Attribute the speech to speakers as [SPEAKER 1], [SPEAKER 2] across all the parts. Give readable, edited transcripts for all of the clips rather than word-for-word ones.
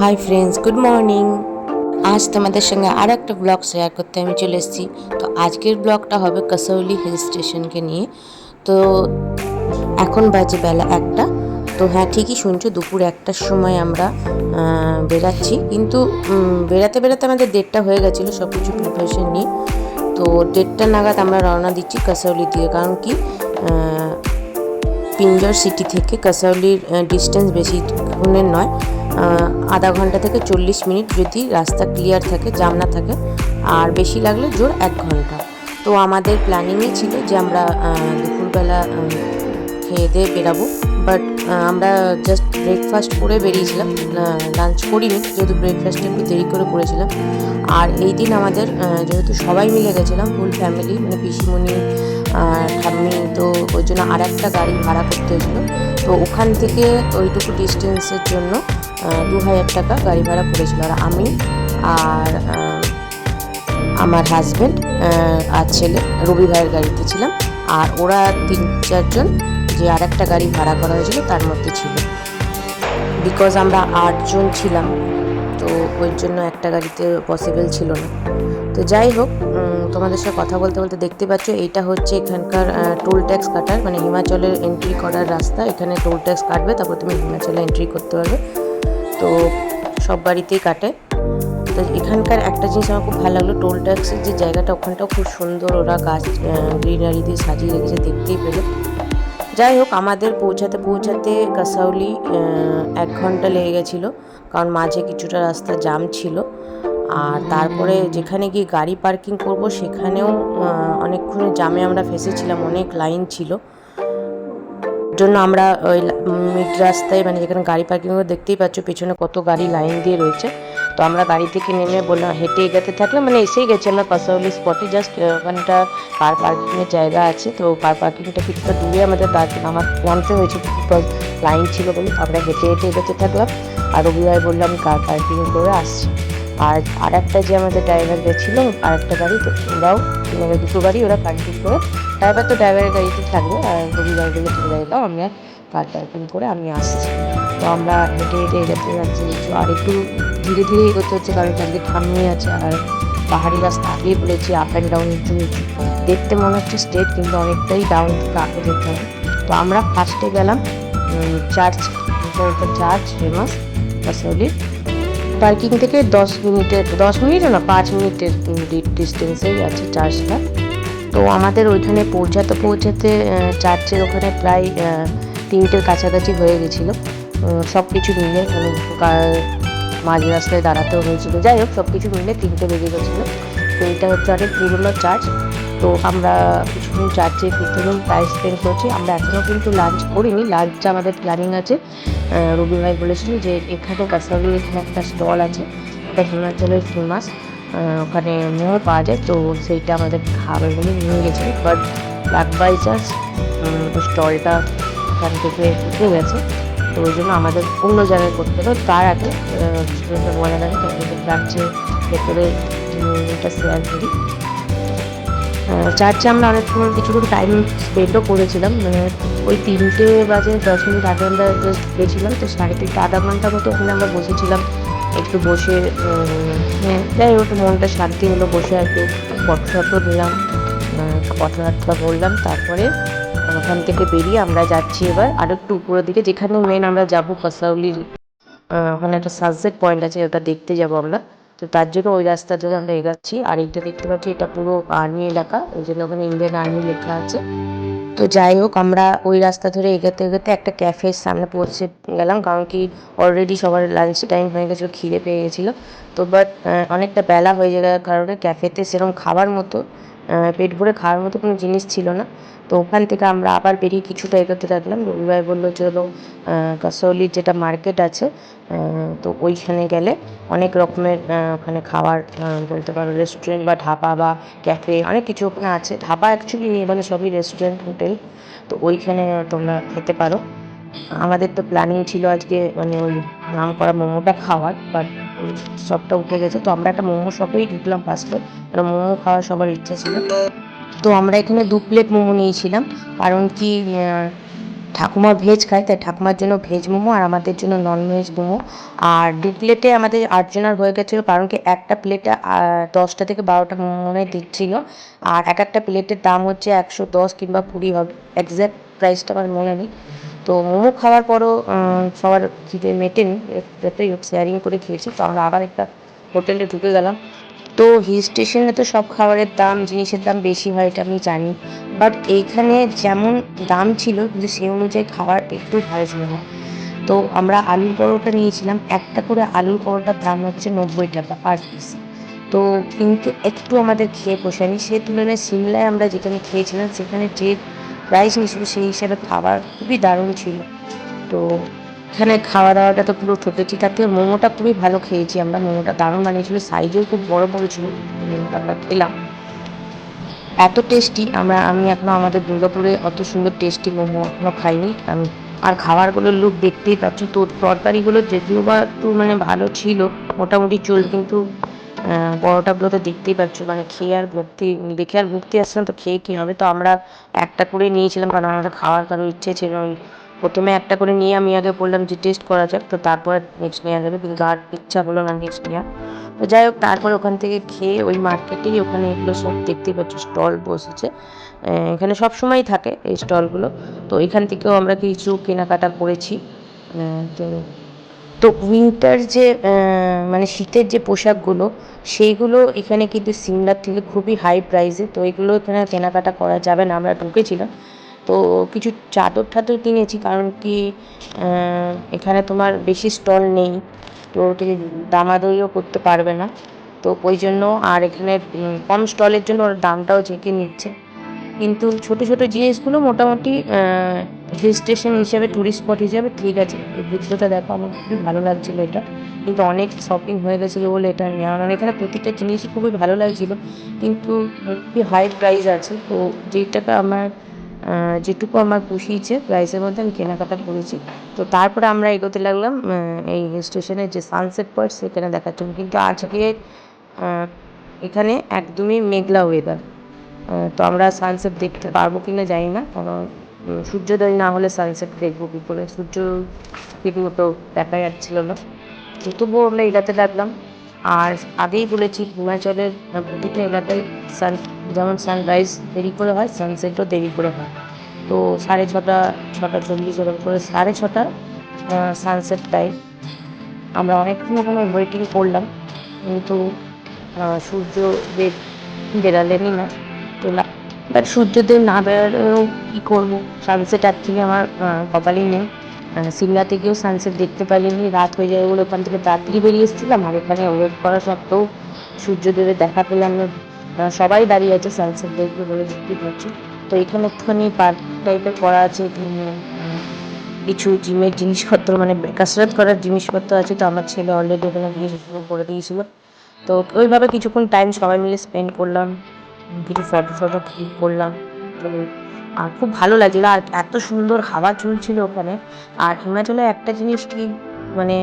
[SPEAKER 1] Hi friends, good morning. আজ তোমাদের সঙ্গে আর একটা ব্লগ শেয়ার করতে আমি চলে এসেছি। তো আজকের ব্লগটা হবে কাসাউলি হিল স্টেশনকে নিয়ে। তো এখন বাজে বেলা 1টা। তো হ্যাঁ, ঠিকই শুনছো, দুপুর 1টার সময় আমরা বেরাচ্ছি। কিন্তু বেরাতে বেরাতে আমাদের 1:30 হয়ে গেছিলো সব কিছু প্রিপারেশন নিয়ে। তো 1:30 নাগাদ আমরা রওনা দিচ্ছি কাসাউলি দিয়ে। কারণ কি, পিঞ্জর সিটি থেকে কাসাউলির ডিস্টেন্স বেশিক্ষণের নয়, আধা ঘন্টা থেকে 40 মিনিট, যদি রাস্তা ক্লিয়ার থাকে, জাম না থাকে। আর বেশি লাগলে জোর 1 ঘন্টা। তো আমাদের প্ল্যানিংই ছিল যে আমরা দুপুরবেলা খেয়ে দিয়ে বেরাবো। বাট আমরা জাস্ট ব্রেকফাস্ট করে বেরিয়েছিলাম, লাঞ্চ করিনি, যেহেতু ব্রেকফাস্টটা একটু দেরি করে করেছিলাম। আর এই দিন আমাদের যেহেতু সবাই মিলে গেছিলাম, ফুল ফ্যামিলি, মানে পিসিমণি ঠাম্মি, তো ওই জন্য আর একটা গাড়ি ভাড়া করতে হয়েছিলো। তো ওখান থেকে ওইটুকু ডিস্টেন্সের জন্য 2000 টাকা গাড়ি ভাড়া পড়েছিল। আর আমি আর আমার হাজব্যান্ড আর ছেলে রবি ভাইয়ের গাড়িতে ছিলাম। আর ওরা 3-4 জন যে আর একটা গাড়ি ভাড়া করা হয়েছিল তার মধ্যে ছিল। বিকজ আমরা 8 জন ছিলাম, তো ওই জন্য একটা গাড়িতে পসিবল ছিল না। তো যাই হোক, তোমাদের সাথে কথা বলতে বলতে দেখতে পাচ্ছ, এইটা হচ্ছে এখানকার টোল ট্যাক্স কাটার, মানে হিমাচলের এন্ট্রি করার রাস্তা। এখানে টোল ট্যাক্স কাটবে, তারপর তুমি হিমাচলে এন্ট্রি করতে পারবে। তো সব বাড়িতেই কাটে। তো এখানকার একটা জিনিস আমার খুব ভালো লাগলো, টোল ট্যাক্সের যে জায়গাটা, ওখানটাও খুব সুন্দর, ওরা গাছ গ্রিনারি দিয়ে সাজিয়ে রেখেছে, দেখতেই পেলো। যাই হোক, আমাদের পৌঁছাতে কাসাউলি 1 ঘন্টা লেগে গেছিলো, কারণ মাঝে কিছুটা রাস্তা জাম ছিল। আর তারপরে যেখানে গিয়ে গাড়ি পার্কিং করব, সেখানেও অনেকক্ষণ জামে আমরা ফেসেছিলাম, অনেক লাইন ছিল। জন্য আমরা ওই মিড রাস্তায়, মানে যেখানে গাড়ি পার্কিং করে, দেখতেই পাচ্ছ পেছনে কত গাড়ি লাইন দিয়ে রয়েছে। তো আমরা গাড়ি থেকে নেমে বললাম, হেঁটে এগাতে থাকলাম, মানে এসেই গেছি আমরা কাসাউলি স্পটে। জাস্ট ওখানটা কার পার্কিংয়ের জায়গা আছে, তো কার পার্কিংটা কিছুটা দূরে আমাদের নামতে হয়েছে, বিকজ লাইন ছিল বলে। আমরা হেঁটে হেঁটে এগোতে থাকলাম। আর রবিবার বললাম কার পার্কিং করে আসছি। আর একটা যে আমাদের ড্রাইভার গেছিলো, আর একটা গাড়ি, তো ওরাও, মানে দুটো গাড়ি ওরা পার্কিং করে, ড্রাইভার তো ড্রাইভারের গাড়িতে থাকবে, আর রবিবার বলে চলে যাইতাম, আমরা কার পার্কিং করে আমি আসছি। তো আমরা হেঁটে হেঁটে এগোতে যাচ্ছি, আর একটু ধীরে ধীরে এগোতে হচ্ছে, কারণ চারদিকে ঠাম্মি আছে, আর পাহাড়ি রাস্তা আগেই বলেছি, আপ অ্যান্ড ডাউন, উঁচু নিচু। দেখতে মনে হচ্ছে স্ট্রেট, কিন্তু অনেকটাই ডাউন থেকে আপে যেতে হবে। তো আমরা ফার্স্টে গেলাম চার্চ ফেমাস কাসাউলির। পার্কিং থেকে 10 মিনিটও না, 5 মিনিটের ডিস্টেন্সেই আছে চার্চটা। তো আমাদের ওইখানে পৌঁছাতে চার্চের ওখানে প্রায় 3টের কাছাকাছি হয়ে গেছিলো। সব কিছু মিলে, মাঝ রাস্তায় দাঁড়াতেও হয়েছিল। যাই হোক, সব কিছু মিলে 3টে বেজে গেছিলো। তো এটা হচ্ছে অনেক পুরোনো চার্চ। তো আমরা কিছুদিন চার্চে কিছুদিন টাইম স্পেন্ড করছি। আমরা এখনও কিন্তু লাঞ্চ করিনি, লাঞ্চটা আমাদের প্ল্যানিং আছে। রবি ভাই বলেছিল যে এখানে কাসাউলি এখানে একটা স্টল আছে, এটা হিমাচলের ফেমাস, ওখানে মোমো পাওয়া যায়। তো সেইটা আমাদের খাবার বলে নিয়ে গেছিলো, বাট লাক বাই চান্স স্টলটা ওখান থেকে উঠে গেছে। তো ওই জন্য আমাদের অন্য জায়গায় করতে হবে। তার আগে বলা যায় তোমাদের চার্চে ভেতরে এটা শেয়ার করি। চার্চে আমরা অনেকক্ষণ কিছুক্ষণ টাইম স্পেন্ডও করেছিলাম, মানে ওই 3টে বাজে 10 মিনিট আগে আমরা জাস্ট গেছিলাম। তো 3.5 আধা ঘন্টার মতো ওখানে আমরা বসেছিলাম, একটু বসে, যাই হোক মনটা শান্তি হলো, বসে একটু ফটো নিলাম, কথাবার্তা বললাম। তারপরে ওখান থেকে বেরিয়ে আমরা যাচ্ছি এবার আর একটু উপরের দিকে, যেখানে মেন আমরা যাবো কাসাউলির, ওখানে একটা সানসেট পয়েন্ট আছে, ওটা দেখতে যাবো আমরা। তো তার জন্য ওই রাস্তা ধরে আমরা এগাচ্ছি। আর এইটা দেখতে পাচ্ছি, এটা পুরো আর্মি এলাকা, ওই জন্য ওখানে ইন্ডিয়ান আর্মি লেখা আছে। তো যাই হোক, আমরা ওই রাস্তা ধরে এগোতে এগোতে একটা ক্যাফের সামনে পৌঁছে গেলাম, কারণ কি অলরেডি সবার লাঞ্চ টাইম হয়ে গেছিলো, খিদে পেয়ে গেছিলো। তো বাট অনেকটা বেলা হয়ে যাওয়ার কারণে ক্যাফেতে সেরকম খাবার মতো, পেট ভরে খাওয়ার মতো কোনো জিনিস ছিল না। তো ওখান থেকে আমরা আবার বেরিয়ে কিছুটা এগোতে থাকলাম। রবিবার বললো চলো কাসাউলির যেটা মার্কেট আছে, তো ওইখানে গেলে অনেক রকমের ওখানে খাবার, বলতে পারো রেস্টুরেন্ট বা ঢাবা বা ক্যাফে, অনেক কিছু ওখানে আছে। ঢাবা অ্যাকচুয়ালি মানে সবই রেস্টুরেন্ট, হোটেল, তো ওইখানে তোমরা খেতে পারো। আমাদের তো প্ল্যানিং ছিল আজকে মানে ওই নাম করা মোমোটা খাওয়ার, বাট সবটা উঠে গেছে। তো আমরা একটা মোমো শপেই ঢুকলাম ফার্স্টে, কারণ মোমো খাওয়ার সবার ইচ্ছা ছিল। তো আমরা এখানে 2 প্লেট মোমো নিয়েছিলাম, কারণ কি ঠাকুমা ভেজ খায়, তাই ঠাকুমার জন্য ভেজ মোমো আর আমাদের জন্য নন ভেজ মোমো। আর 2 প্লেটে আমাদের 8 জনের হয়ে গেছিলো, কারণ কি একটা প্লেটে 10টা থেকে 12টা মোমো মনে হয় দিচ্ছিল। আর এক একটা প্লেটের দাম হচ্ছে 110 কিংবা 20 হবে, এক্স্যাক্ট প্রাইসটা আমার মনে নেই। তো মোমো খাওয়ার পরও সবার খিদে মেটেনি, যতই হোক শেয়ারিং করে খেয়েছি। তো আমরা আবার একটা হোটেলে ঢুকে গেলাম। তো হিল স্টেশনে তো সব খাবারের দাম, জিনিসের দাম বেশি হয়, এটা আমি জানি। বাট এইখানে যেমন দাম ছিল, কিন্তু সেই অনুযায়ী খাবার একটু ভালো ছিল না। তো আমরা আলুর পরোটা নিয়েছিলাম, একটা করে আলুর পরোটার দাম হচ্ছে 90 টাকা পার পিস। তো কিন্তু একটু আমাদের খেয়ে পোষায়নি। সে তুলনায় সিমলায় আমরা যেখানে খেয়েছিলাম সেখানে যে প্রাইস নিয়েছিল সেই হিসাবে খাবার খুবই দারুণ ছিল। তো এখানে খাওয়া দাওয়াটা তো পুরো ঠকেছি। তার থেকে মোমোটা খুবই ভালো খেয়েছি আমরা, মোমোটা দারুণ বানিয়েছিল, সাইজেও খুব বড় বড় ছিল। মোমোটা আমরা খেলাম, এত টেস্টি। আমি এখনও আমাদের দুর্গাপুরে অত সুন্দর টেস্টি মোমো এখনও খাইনি আমি। আর খাবারগুলোর লুক দেখতেই পাচ্ছ। তো তরকারিগুলো যদিও বা একটু মানে ভালো ছিল, মোটামুটি চল, কিন্তু পরোটাগুলো তো দেখতেই পাচ্ছ, মানে খেয়ে আর ভর্তি, দেখে আর ভর্তি আসছে না, তো খেয়ে কী হবে। তো আমরা একটা করে নিয়েছিলাম, কারণ আমাদের খাওয়ার কারোর ইচ্ছে ছিল। প্রথমে একটা করে নিয়ে আমি আগে বললাম যে টেস্ট করা যাক, তো তারপর নেক্সট নেওয়া যাবে, কিন্তু আর ইচ্ছা হলো না নেক্সট নেওয়া। তো যাই হোক, তারপর ওখান থেকে খেয়ে ওই মার্কেটেই, ওখানে এগুলো সব দেখতেই পাচ্ছ স্টল বসেছে। এখানে সবসময়ই থাকে এই স্টলগুলো। তো এখান থেকেও আমরা কিছু কেনাকাটা করেছি। তো তো উইন্টার যে মানে শীতের যে পোশাকগুলো, সেইগুলো এখানে কিন্তু সিমলার থেকে খুবই হাই প্রাইসে। তো এগুলো এখানে কেনাকাটা করা যাবে না, আমরা ঢুকেছিলাম। তো কিছু চাদর টাদর কিনেছি, কারণ কি এখানে তোমার বেশি স্টল নেই, তো তুমি দামাদামিও করতে পারবে না। তো ওই জন্য, আর এখানে কম স্টলের জন্য ওর দামটাও ঝেঁকে নিচ্ছে। কিন্তু ছোটো ছোটো জিনিসগুলো মোটামুটি হিল স্টেশন হিসেবে, টুরিস্ট স্পট হিসেবে ঠিক আছে। এই ভিডিওটা দেখো, আমার খুবই ভালো লাগছিলো এটা, কিন্তু অনেক শপিং হয়ে গেছিলো বলে এটা নেওয়া না। এখানে প্রতিটা জিনিসই খুবই ভালো লাগছিলো, কিন্তু খুবই হাই প্রাইস আছে। তো যেটাকা আমার যেটুকু আমার পুষিয়েছে প্রাইসের মধ্যে আমি কেনাকাটা করেছি। তো তারপরে আমরা এগোতে লাগলাম এই হিল স্টেশনের যে সানসেট পয়েন্ট সেখানে দেখার জন্য। কিন্তু আজকে এখানে একদমই মেঘলা ওয়েদার। তো আমরা সানসেট দেখতে পারবো কি না জানি না, কারণ সূর্যোদয় না হলে সানসেট দেখবো কী করে, সূর্য ঠিকমতো দেখা যাচ্ছিল না। তো তবুও আমরা এলাতে লাগলাম। আর আগেই বলেছি, হিমাচলের প্রতিটা এলাকায় যেমন সানরাইজ দেরি করে হয়, সানসেটও দেরি করে হয়। তো 6:30, 6:40 এরকম করে, 6:30 সানসেট টাইম। আমরা অনেকক্ষণ ওখানে ওয়েটিং করলাম, কিন্তু সূর্যদেব বেরালেনই না। তো বাট সূর্যদেব না বেরালেও কী করবো, সানসেট অ্যাকচুয়ালি আমার কপালেই নেই। সিমলা থেকেও সানসেট দেখতে পারিনি, রাত হয়ে যাবে বলে ওখান থেকে তাড়াতাড়ি বেরিয়ে এসেছিলাম। আর এখানে ওয়েট করা সত্ত্বেও সূর্যদেবের দেখা পেলাম না। সবাই দাঁড়িয়ে আছে সানসেট দেখবে বলে, দেখতেই পাচ্ছি। তো এখানে একটুখানি পার্ক টাইপের করা আছে, কিছু জিমের জিনিসপত্র, মানে কাসরত করার জিনিসপত্র আছে। তো আমার ছেলে অলরেডি ওখানে গিয়ে শুরু করে দিয়েছিল। তো ওইভাবে কিছুক্ষণ টাইম সবাই মিলে স্পেন্ড করলাম, কিছু ফটো ক্লিক করলাম। তো আর খুব ভালো লাগছিলো, আর এত সুন্দর হাওয়া চলছিল ওখানে। আর হিমাচলে একটা জিনিস কি, মানে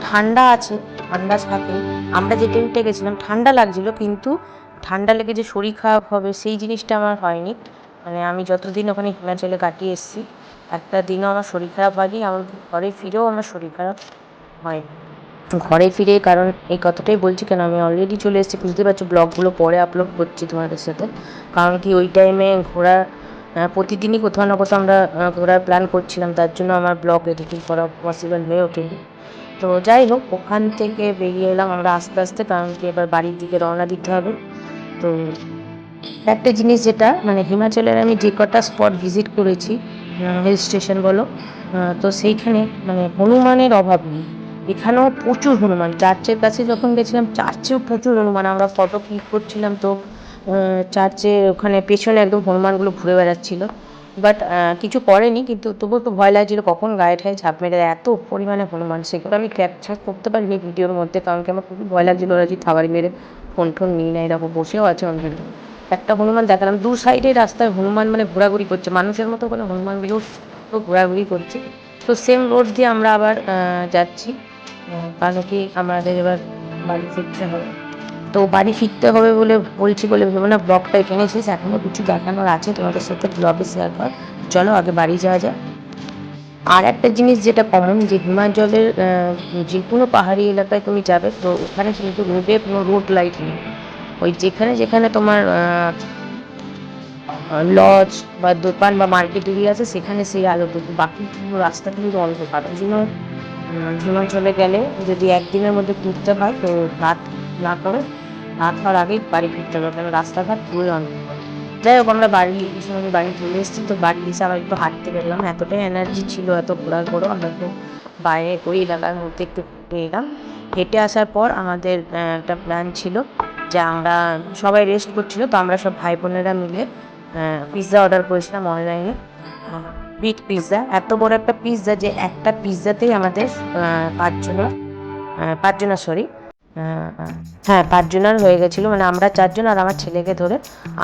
[SPEAKER 1] ঠান্ডা আছে, ঠান্ডা থাকে। আমরা যে টাইমটা গেছিলাম ঠান্ডা লাগছিলো, কিন্তু ঠান্ডা লেগে যে শরীর খারাপ হবে সেই জিনিসটা আমার হয়নি। মানে আমি যতদিন ওখানে হিমাচলে কাটিয়ে এসেছি, একটা দিনও আমার শরীর খারাপ হয়নি। আমার ঘরে ফিরেও আমার শরীর খারাপ হয়নি। ঘরে ফিরে, কারণ এই কথাটাই বলছি কেন, আমি অলরেডি চলে এসেছি, বুঝতে পারছো, ব্লগগুলো পরে আপলোড করছি তোমাদের সাথে। কারণ কি ওই টাইমে ঘোরার প্রতিদিনই কোথাও না কোথাও আমরা ঘোরার প্ল্যান করছিলাম, তার জন্য আমার ব্লগ এডিটিং করা পসিবল হয়ে ওঠেনি। তো যাই হোক, ওখান থেকে বেরিয়ে এলাম আমরা আস্তে আস্তে, কারণ কি এবার বাড়ির দিকে রওনা দিতে হবে। তো একটা জিনিস যেটা, মানে হিমাচলের আমি যে কটা স্পট ভিজিট করেছি, হিল স্টেশন বলো, তো সেইখানে মানে হনুমানের অভাব নেই। এখানেও প্রচুর হনুমান, চার্চের কাছে যখন গেছিলাম চার্চেও প্রচুর হনুমান। আমরা ফটো ক্লিক করছিলাম, তো চার্চে ওখানে পেছনে একদম হনুমানগুলো ঘুরে বেড়াচ্ছিলো। বাট কিছু করেনি, কিন্তু তবুও একটু ভয় লাগছিলো কখন গায়ে ঠায়ে ঝাঁপ মেরে দেয়, এত পরিমাণে হনুমান। সেগুলো আমি ক্যাপচার করতে পারিনি ভিডিওর মধ্যে, কারণ কি আমার খুবই ভয় লাগছিলো ওরা যদি থাবাড়ি মেরে ফোন টোন নিয়ে নেয়। এরকম বসেও আছে অলরেডি। একটা হনুমান দেখালাম, দু সাইডে রাস্তায় হনুমান মানে ঘোরাঘুরি করছে, মানুষের মতো করে হনুমানগুলো ঘোরাঘুরি করছে। তো সেম রোড দিয়ে আমরা আবার যাচ্ছি, কারণ কি আমাদের এবার বাড়ি ফিরতে হবে। তো বাড়ি ফিরতে হবে বলে বলছি বলে ভেবো না ব্লগটা এখানে শেষ, এখনও কিছু দেখানোর আছে তোমাদের সাথে ব্লগে শেয়ার কর। চলো আগে বাড়ি যাওয়া যাক। আর একটা জিনিস যেটা কমন, যে হিমাচলের যে কোনো পাহাড়ি এলাকায় তুমি যাবে তো ওখানে কিন্তু রোডে কোনো রোড লাইট নেই। ওই যেখানে যেখানে তোমার লজ বা দোকান বা মার্কেট এরিয়া আছে সেখানে সেই আলো, কিন্তু বাকি পুরো রাস্তা কিন্তু অন্ধকার। ওই জন্য হিমাচলে গেলে যদি একদিনের মধ্যে ঘুরতে হয় তো রাত না করে, রাত হওয়ার আগেই বাড়ি ফিরতে হবে, কারণ রাস্তাঘাট পুরোই অন্ধকার। যাই হোক, আমরা বাড়ি এই সময় বাড়ি চলে এসেছি। তো বাড়ি এসে আবার একটু হাঁটতে বেরলাম, এতটাই এনার্জি ছিল এত ঘোরার পরও আমরা একটু বাইরে ওই এলাকার মধ্যে একটু ঘুরে এলাম। হেঁটে আসার পর আমাদের একটা প্ল্যান ছিল যে আমরা সবাই রেস্ট করছিল, তো আমরা সব ভাই বোনেরা মিলে পিৎজা অর্ডার করেছিলাম অনলাইনে। বিগ পিৎজা, এত বড় একটা পিৎজা যে একটা পিৎজাতেই আমাদের পাঁচজনের সরি, হ্যাঁ 5 জনের হয়ে গেছিলো, মানে আমরা 4 জন আর আমার ছেলেকে ধরে।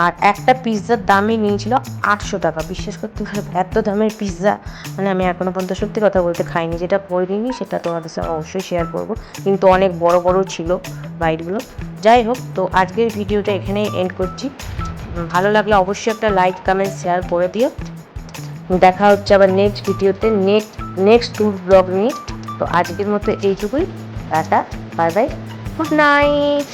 [SPEAKER 1] আর একটা পিৎজার দামই নিয়েছিল 800 টাকা। বিশ্বাস করতে পারবে এত দামের পিৎজা মানে আমি এখনো পর্যন্ত সত্যি কথা বলতে খাইনি। যেটা করিনি সেটা তোমাদের সাথে অবশ্যই শেয়ার করবো, কিন্তু অনেক বড় বড় ছিল বাইটগুলো। যাই হোক, তো আজকের ভিডিওটা এখানেই এন্ড করছি। ভালো লাগলে অবশ্যই একটা লাইক কমেন্ট শেয়ার করে দিও। দেখা হচ্ছে আবার নেক্সট ভিডিওতে, নেক্সট ট্যুর ব্লগ নিয়ে। তো আজকের মতো এইটুকুই, tata, bye bye, good night.